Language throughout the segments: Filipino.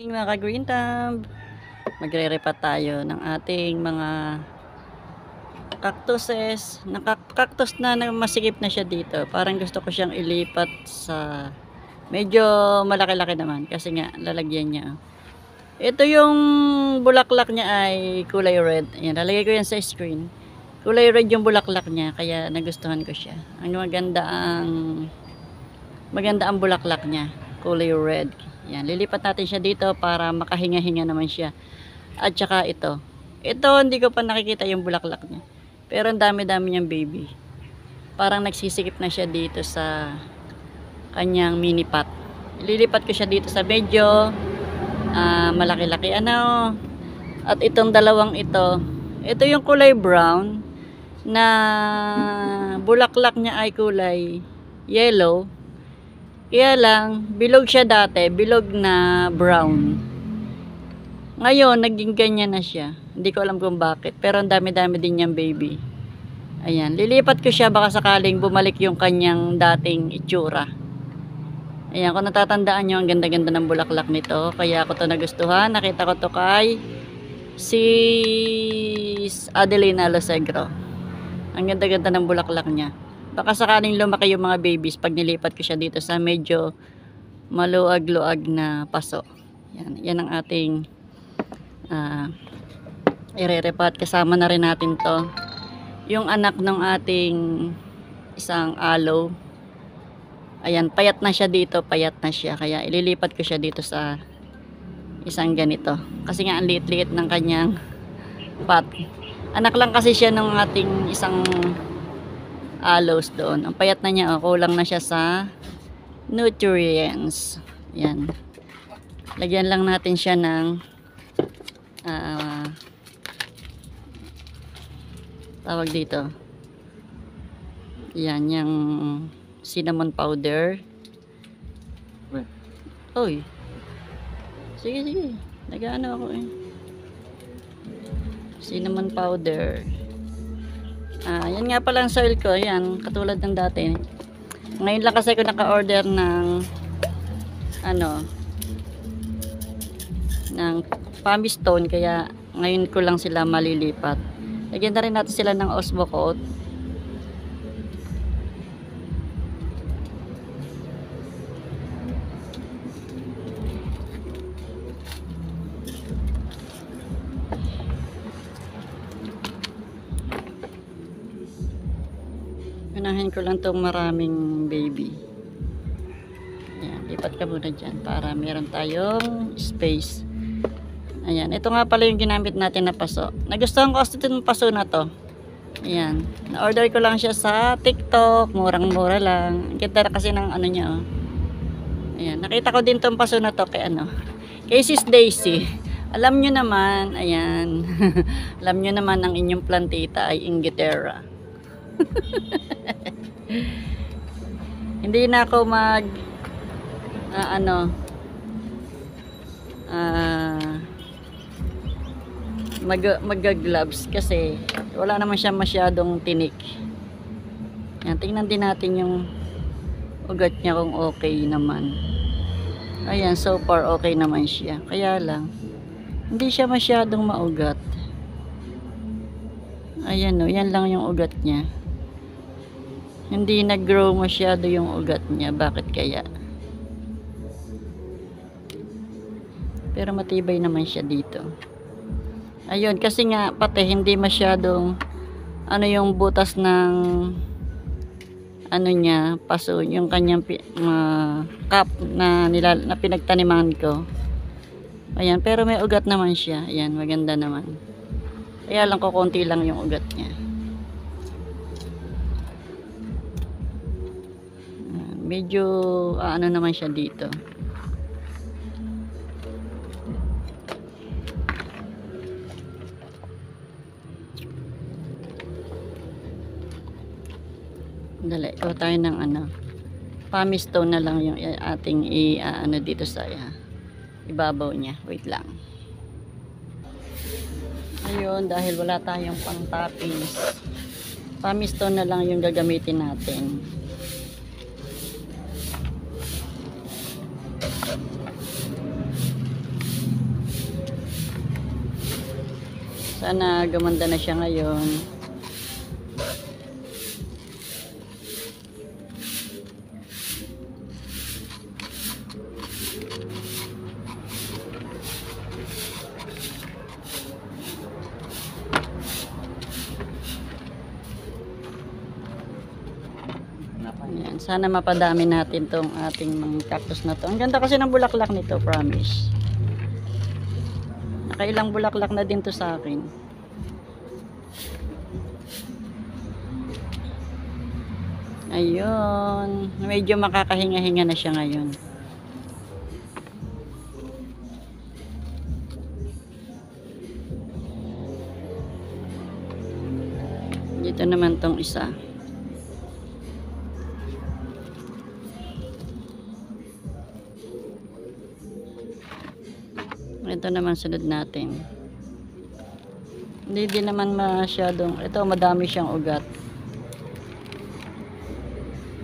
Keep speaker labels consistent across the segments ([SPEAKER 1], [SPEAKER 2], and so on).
[SPEAKER 1] Mga ka-green thumb, magre-repat tayo ng ating mga cactuses. Cactus na masikip na siya dito. Parang gusto ko siyang ilipat sa medyo malaki-laki naman kasi nga lalagyan niya. Ito yung bulaklak niya ay kulay red. Ayan, lalagay ko yan sa screen. Kulay red yung bulaklak niya kaya nagustuhan ko siya. Ang maganda ang bulaklak niya, kulay red. Yan, lilipat natin siya dito para makahinga-hinga naman siya. At saka ito. Ito, hindi ko pa nakikita yung bulaklak niya. Pero ang dami-dami niyang baby. Parang nagsisikip na siya dito sa kanyang mini pot. Lilipat ko siya dito sa medyo malaki-laki. At itong dalawang ito. Ito yung kulay brown na bulaklak niya ay kulay yellow. Kaya lang, bilog siya dati, bilog na brown. Ngayon, naging ganyan na siya. Hindi ko alam kung bakit, pero ang dami-dami din niyang baby. Ayan, lilipat ko siya baka sakaling bumalik yung kanyang dating itsura. Ayan, kung natatandaan nyo, ang ganda-ganda ng bulaklak nito. Kaya ako to nagustuhan. Nakita ko to kay Sis Adelina Losegro. Ang ganda-ganda ng bulaklak niya. Baka sakaling lumaki yung mga babies pag nilipat ko siya dito sa medyo maluag-luag na paso. Yan ang ating irerepat. Kasama na rin natin to. Yung anak ng ating isang aloe. Ayan, payat na siya dito. Payat na siya. Kaya ililipat ko siya dito sa isang ganito. Kasi nga ang liit-liit ng kanyang pot. Anak lang kasi siya ng ating isang aloes doon. Ang payat na niya, kulang na siya sa nutrients. Yan. Lagyan lang natin siya ng tawag dito. Yan, yung cinnamon powder. Oy. Sige. Nag-ano ako eh. Cinnamon powder. Yan nga pala ang soil ko. Yan, katulad ng dati. Ngayon lang kasi ako naka-order ng ng pumice stone. Kaya ngayon ko lang sila malilipat. Lagyan na rin natin sila ng osmo coat. Unahin ko lang itong maraming baby. Ayan, lipat ka muna dyan para meron tayong space. Ayan, ito nga pala yung ginamit natin na paso. Nagustuhan ko kasi itong paso na to. Ayan, na-order ko lang siya sa TikTok. Murang-mura lang. Ang ganda kasi ng ano niya, oh. Ayan, nakita ko din itong paso na to kay Sis Daisy. Alam nyo naman, ayan. Alam nyo naman ang inyong plantita ay Inglaterra. Hindi na ako mag-gloves kasi wala naman siya masyadong tinik. Yan, tingnan din natin yung ugat niya kung okay naman. Ayan, so far okay naman siya. Kaya lang hindi siya masyadong maugat. Ayan o, yan lang yung ugat niya. Hindi nag-grow masyado yung ugat niya. Bakit kaya? Pero matibay naman siya dito. Ayun, kasi nga pati hindi masyadong yung butas ng niya, paso, yung kanyang cup na pinagtaniman ko. Ayan, pero may ugat naman siya. Ayan, maganda naman. Kaya lang kukunti lang yung ugat niya. Medyo naman siya dito. Dali, ikaw tayo ng pumice stone na lang yung ating dito sa ibabaw niya. Wait lang. Ayun, dahil wala tayong pang toppings, pumice stone na lang yung gagamitin natin. Sana gumanda na siya ngayon. Ayan, sana mapadami natin tong ating mga cactus na to. Ang ganda kasi ng bulaklak nito, promise. Nakailang bulaklak na din to sa akin. Ayun, medyo makakahinga-hinga na siya ngayon. Dito naman tong isa. Ito naman sunod natin. Hindi din naman masyadong, ito madami siyang ugat.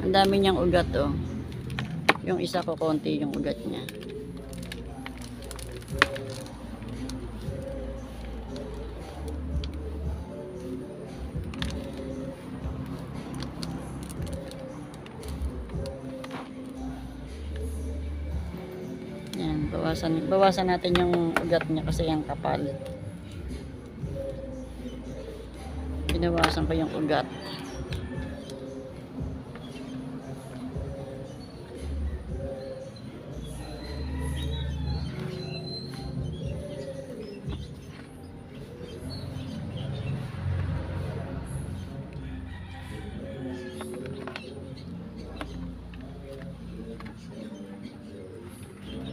[SPEAKER 1] Ang dami niyang ugat oh. Yung isa ko konti yung ugat niya. Yan, bawasan natin yung ugat niya kasi yung kapal. Binawasan ko yung ugat.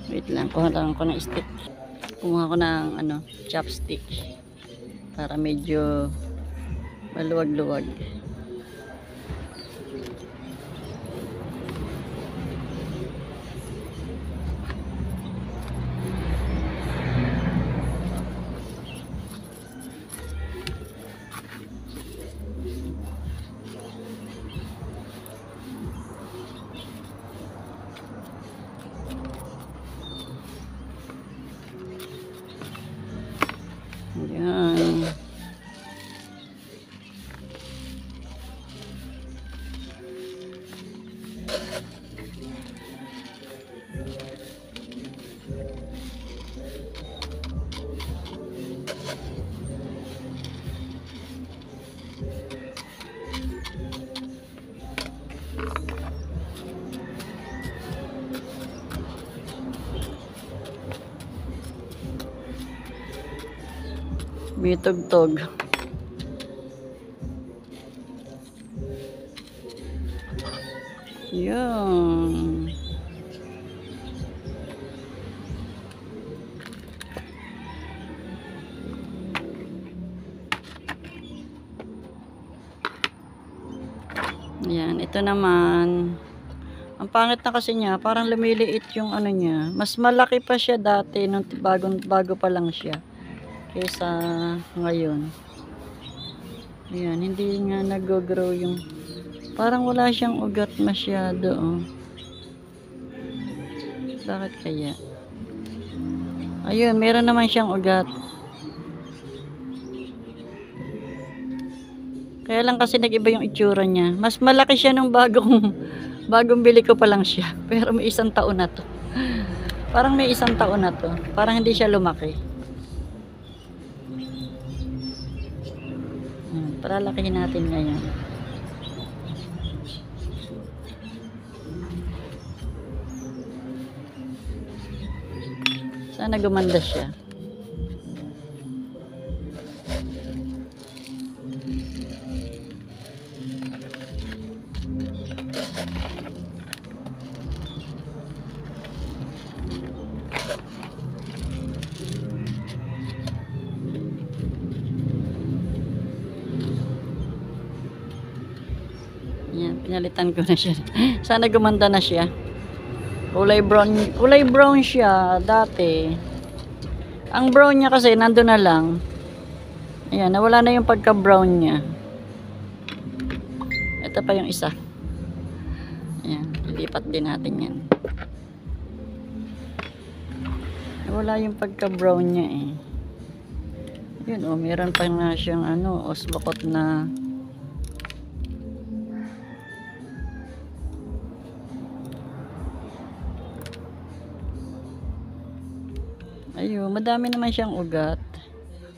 [SPEAKER 1] Wait lang, kuha lang ko ng stick. Kumuha ko ng chopstick para medyo maluwag-luwag. Ayan. Bitugtog. Yun. Yan, ito naman. Ang pangit na kasi niya, parang lumiliit yung niya. Mas malaki pa siya dati nung bago pa lang siya kaysa ngayon. Ayan, hindi nga nag-grow yung, parang wala siyang ugat masyado oh. Bakit kaya? Ayun, meron naman siyang ugat. Kaya lang kasi nag-iba yung itsura niya. Mas malaki siya nung bagong bili ko pa lang siya. Pero may 1 taon na to. Parang may 1 taon na to. Parang hindi siya lumaki. Para lakihin natin ngayon. Sana gumanda siya. Yan, pinalitan ko na siya. Sana gumanda na siya. Kulay brown siya dati. Ang brown niya kasi nandun na lang. Ayan, nawala na yung pagka-brown niya. Ito pa yung isa. Ayan, ilipat din natin yan. Nawala yung pagka-brown niya eh. Yun oh, meron pa nga siyang ano, osbakot na ayun, madami naman siyang ugat.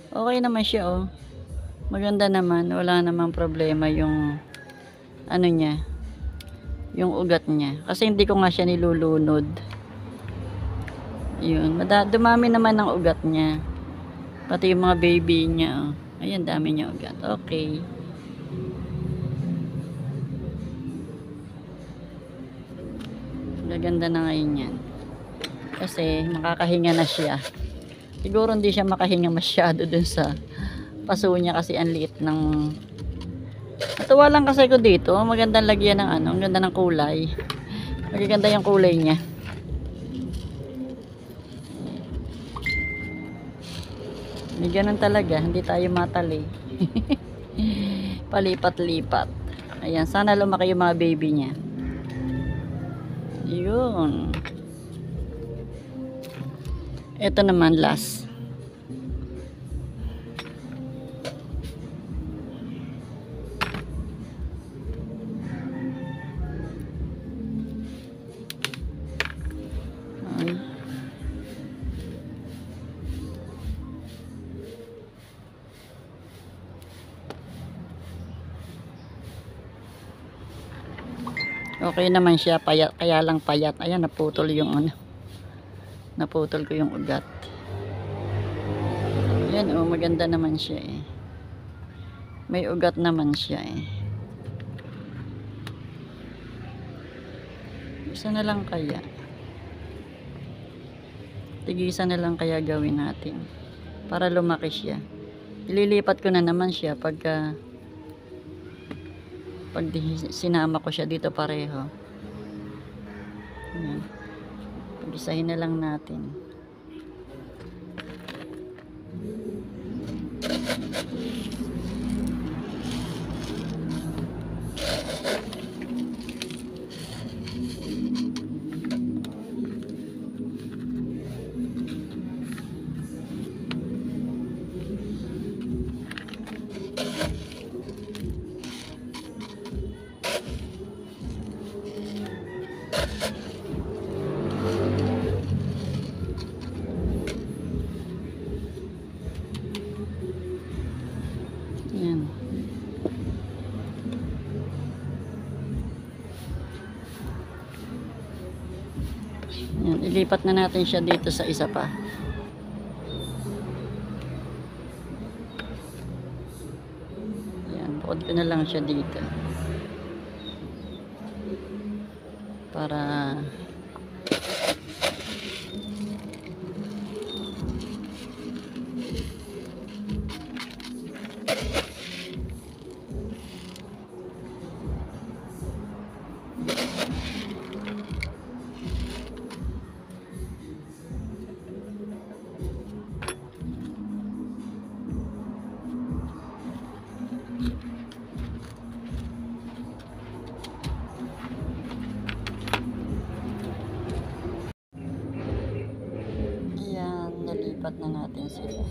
[SPEAKER 1] Okay naman siya oh. Maganda naman, wala namang problema yung ano niya, yung ugat niya. Kasi hindi ko nga siya nilulunod. Yun, dumami naman ng ugat niya. Pati yung mga baby niya oh. Ayan, dami niya ugat. Okay. Gaganda na ngayon yan. Kasi makakahinga na siya. Siguro hindi siya makahinga masyado dun sa paso niya kasi ang liit ng natuwa lang kasi ko dito. Magandang lagyan ng ano, ang ganda ng kulay. Magaganda yung kulay niya. May ganun talaga, hindi tayo matali. Palipat-lipat. Ayan, sana lumaki yung mga baby niya. Yun. Ito naman last. Ay. Okay naman siya, payat, kaya lang payat. Ayan, naputol yung ano. Naputol ko yung ugat. Ayan, oh, maganda naman siya eh. May ugat naman siya eh. Isa na lang kaya. Tigisa na lang kaya gawin natin. Para lumaki siya. Ililipat ko na naman siya pagka pag sinama ko siya dito pareho. Ayan. Pag-isahin na lang natin. Yan. Yan, ilipat na natin siya dito sa isa pa. Yan, bukod ko na lang siya dito. Para nalipat na natin sila.